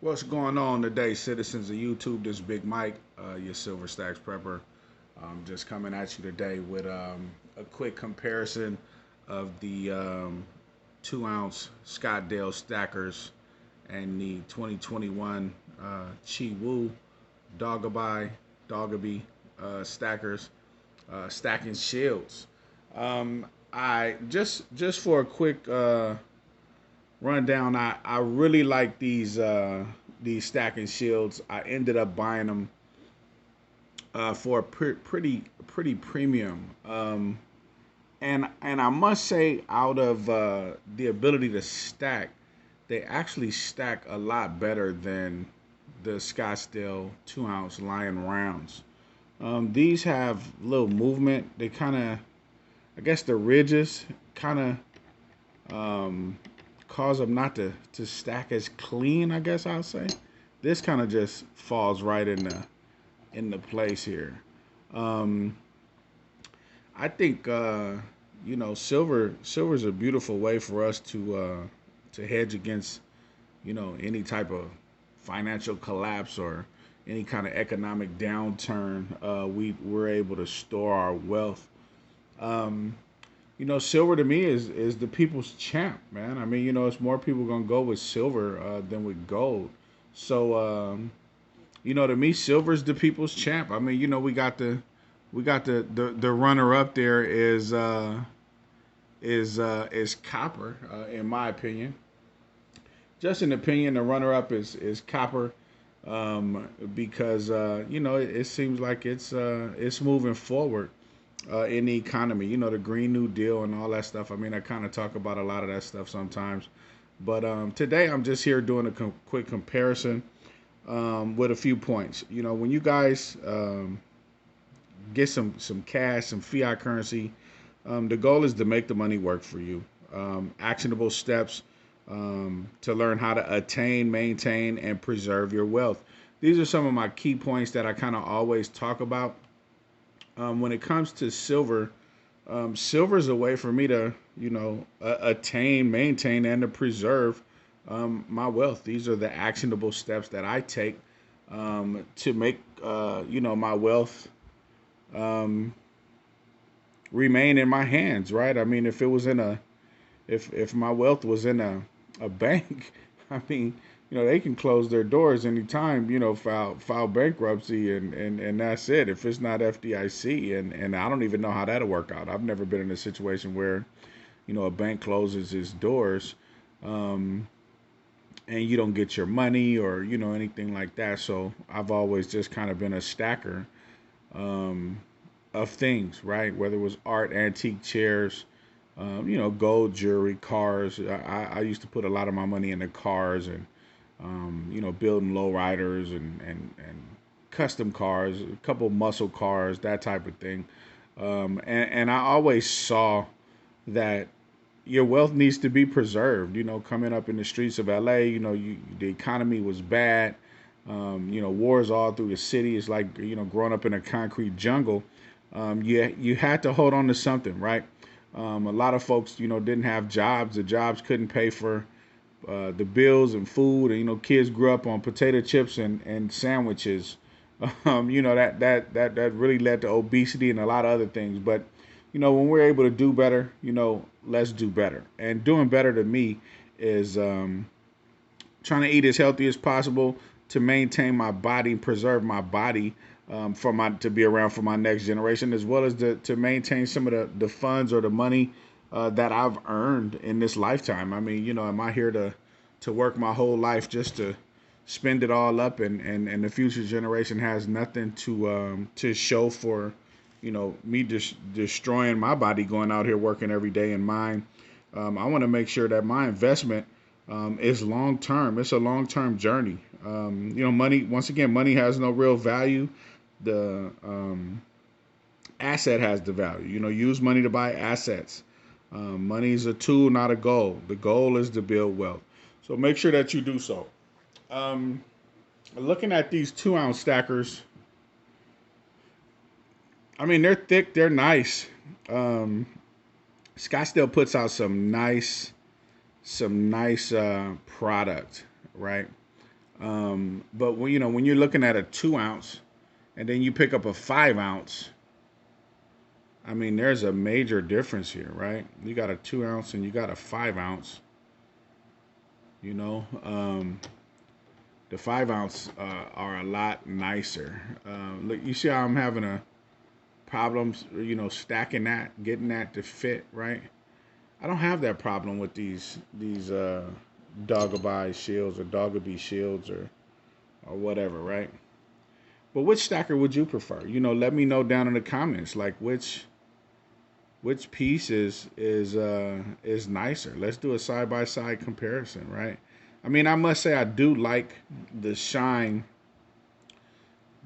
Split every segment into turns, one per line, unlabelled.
What's going on today, citizens of YouTube? This is Big Mike, your Silver Stacks prepper. Just coming at you today with a quick comparison of the 2 ounce Scottsdale stackers and the 2021 Chiwoo Dogaby Dogaby stackers, stacking shields. I just for a quick rundown. I really like these stacking shields. I ended up buying them for a pretty premium. And I must say, out of the ability to stack, they actually stack a lot better than the Scottsdale 2 ounce Lion rounds. These have little movement. They kind of, I guess, the ridges kind of cause them not to stack as clean. I guess I'll say this kind of just falls right in the place here. Um, I think silver's a beautiful way for us to hedge against any type of financial collapse or any kind of economic downturn. We're able to store our wealth. Um, silver to me is the people's champ, man. I mean, it's more people gonna go with silver than with gold. So, to me, silver's the people's champ. I mean, we got the runner up there is copper, in my opinion. Just an opinion, the runner up is copper, because it seems like it's moving forward in the economy. The Green New Deal and all that stuff. I mean, I kind of talk about a lot of that stuff sometimes. But today I'm just here doing a quick comparison with a few points. When you guys get some cash, some fiat currency, the goal is to make the money work for you. Actionable steps to learn how to attain, maintain, and preserve your wealth. These are some of my key points that I kind of always talk about. When it comes to silver, silver is a way for me to, attain, maintain, and to preserve my wealth. These are the actionable steps that I take to make, my wealth um, remain in my hands. Right? I mean, if my wealth was in a bank, I mean, they can close their doors anytime, file bankruptcy and that's it. If it's not FDIC, and I don't even know how that'll work out. I've never been in a situation where, a bank closes its doors, um, and you don't get your money or, anything like that. So I've always just kind of been a stacker um, of things, right? Whether it was art, antique chairs, gold jewelry, cars. I used to put a lot of my money into cars and, building lowriders and custom cars, a couple muscle cars, that type of thing. And I always saw that your wealth needs to be preserved. Coming up in the streets of LA, the economy was bad. Wars all through the city. It's like, growing up in a concrete jungle. You had to hold on to something, right? A lot of folks, didn't have jobs. The jobs couldn't pay for the bills and food, and kids grew up on potato chips and sandwiches. That really led to obesity and a lot of other things. But when we're able to do better, let's do better. And doing better to me is trying to eat as healthy as possible to maintain my body, preserve my body, for my to be around for my next generation, as well as to maintain some of the funds or the money that I've earned in this lifetime. I mean, am I here to work my whole life just to spend it all up, and the future generation has nothing to show for, me just destroying my body, going out here working every day in mine. I want to make sure that my investment is long term. It's a long term journey. Money, once again, money has no real value. The asset has the value. Use money to buy assets. Money is a tool, not a goal. The goal is to build wealth. So make sure that you do so. Um, Looking at these 2 ounce stackers, I mean, they're thick, they're nice. Um, Scottsdale puts out some nice product, right? But when you're looking at a 2 ounce and then you pick up a 5 ounce, I mean, there's a major difference here, right? You got a 2 ounce and you got a 5 ounce. You know, the 5 ounce are a lot nicer. Look, you see how I'm having a problems, stacking that, getting that to fit, right? I don't have that problem with these Dogabye shields or Dogabee shields or whatever, right? But which stacker would you prefer? Let me know down in the comments, like which piece is nicer. Let's do a side by side comparison, right? I mean, I must say I do like the shine,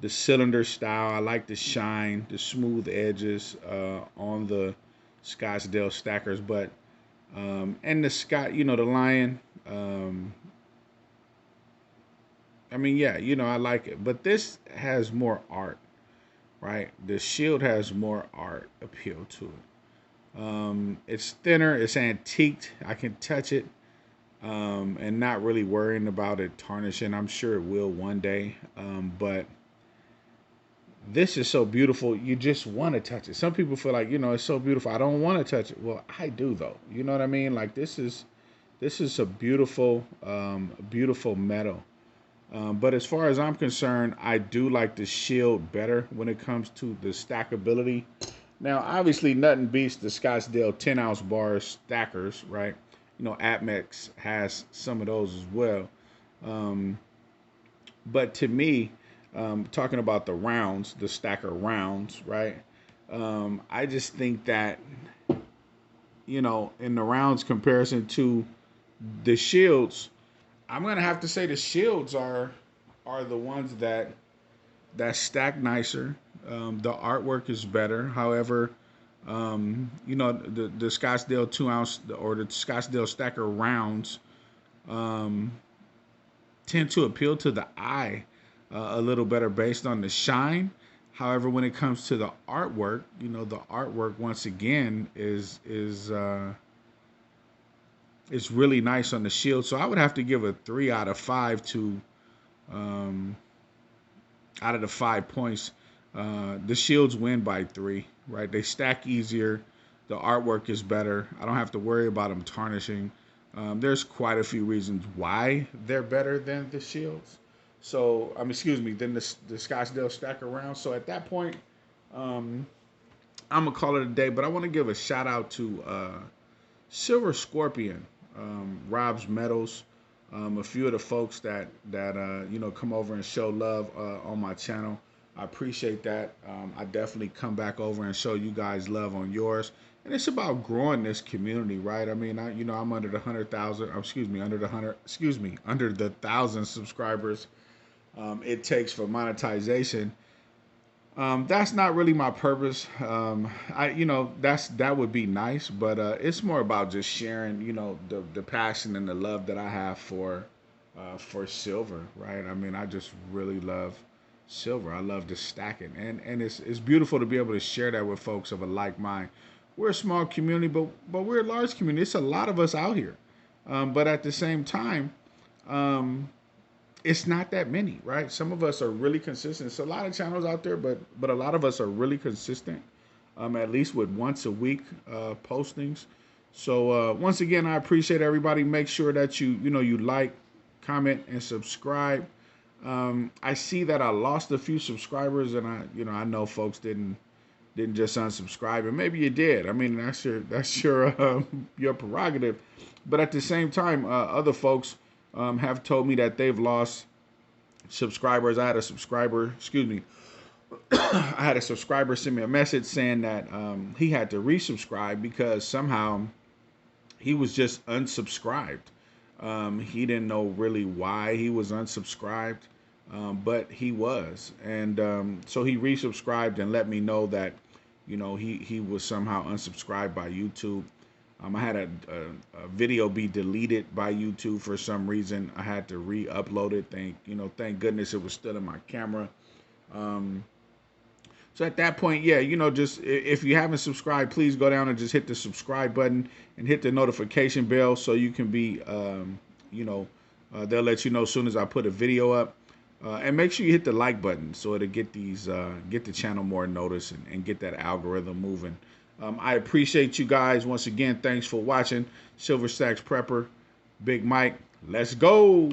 the cylinder style. I like the shine, the smooth edges on the Scottsdale stackers, but and the Scott, the Lion. I mean, yeah, I like it, but this has more art, right? The Shield has more art appeal to it. It's thinner, it's antiqued. I can touch it, and not really worrying about it tarnishing. I'm sure it will one day, but this is so beautiful. You just want to touch it. Some people feel like, it's so beautiful, I don't want to touch it. Well, I do though. You know what I mean? Like this is a beautiful metal. But as far as I'm concerned, I do like the Shield better when it comes to the stackability. Now, obviously, nothing beats the Scottsdale 10-ounce bar stackers, right? Atmex has some of those as well. Um, but to me, talking about the rounds, the stacker rounds, right? I just think that, in the rounds comparison to the Shields, I'm gonna have to say the Shields are the ones that stack nicer. The artwork is better. However, the Scottsdale 2 ounce or the Scottsdale stacker rounds um, tend to appeal to the eye a little better based on the shine. However, when it comes to the artwork, the artwork once again is really nice on the Shield. So I would have to give a 3 out of 5 to um, out of the 5 points. The Shields win by 3, right? They stack easier. The artwork is better. I don't have to worry about them tarnishing. There's quite a few reasons why they're better than the Shields. So, excuse me, than the Scottsdale stacker round. So at that point, um, I'm gonna call it a day. But I want to give a shout out to Silver Scorpion, Rob's Metals, a few of the folks that come over and show love on my channel. I appreciate that. I definitely come back over and show you guys love on yours. And it's about growing this community, right? I mean, I'm under the 100,000. Excuse me, under the 100. Excuse me, under the 1,000 subscribers it takes for monetization. That's not really my purpose. That would be nice, but it's more about just sharing, the passion and the love that I have for silver, right? I mean, I just really love silver. I love to stack it, and it's beautiful to be able to share that with folks of a like mind. We're a small community, but we're a large community. It's a lot of us out here, but at the same time. It's not that many, right? Some of us are really consistent. It's a lot of channels out there, but a lot of us are really consistent, at least with once a week postings. So once again, I appreciate everybody. Make sure that you like, comment, and subscribe. I see that I lost a few subscribers, and I know folks didn't just unsubscribe, and maybe you did. I mean, that's your prerogative. But at the same time, other folks have told me that they've lost subscribers. I had a subscriber, excuse me, I had a subscriber send me a message saying that he had to resubscribe because somehow he was just unsubscribed. He didn't know really why he was unsubscribed, but he was. And so he resubscribed and let me know that, he was somehow unsubscribed by YouTube. I had a video be deleted by YouTube for some reason. I had to re-upload it. Thank goodness it was still in my camera. So at that point, yeah, just if you haven't subscribed, please go down and just hit the subscribe button and hit the notification bell so you can be, They'll let you know as soon as I put a video up. And make sure you hit the like button so it'll get get the channel more notice and get that algorithm moving. I appreciate you guys once again. Thanks for watching. Silver Stacks Prepper, Big Mike. Let's go.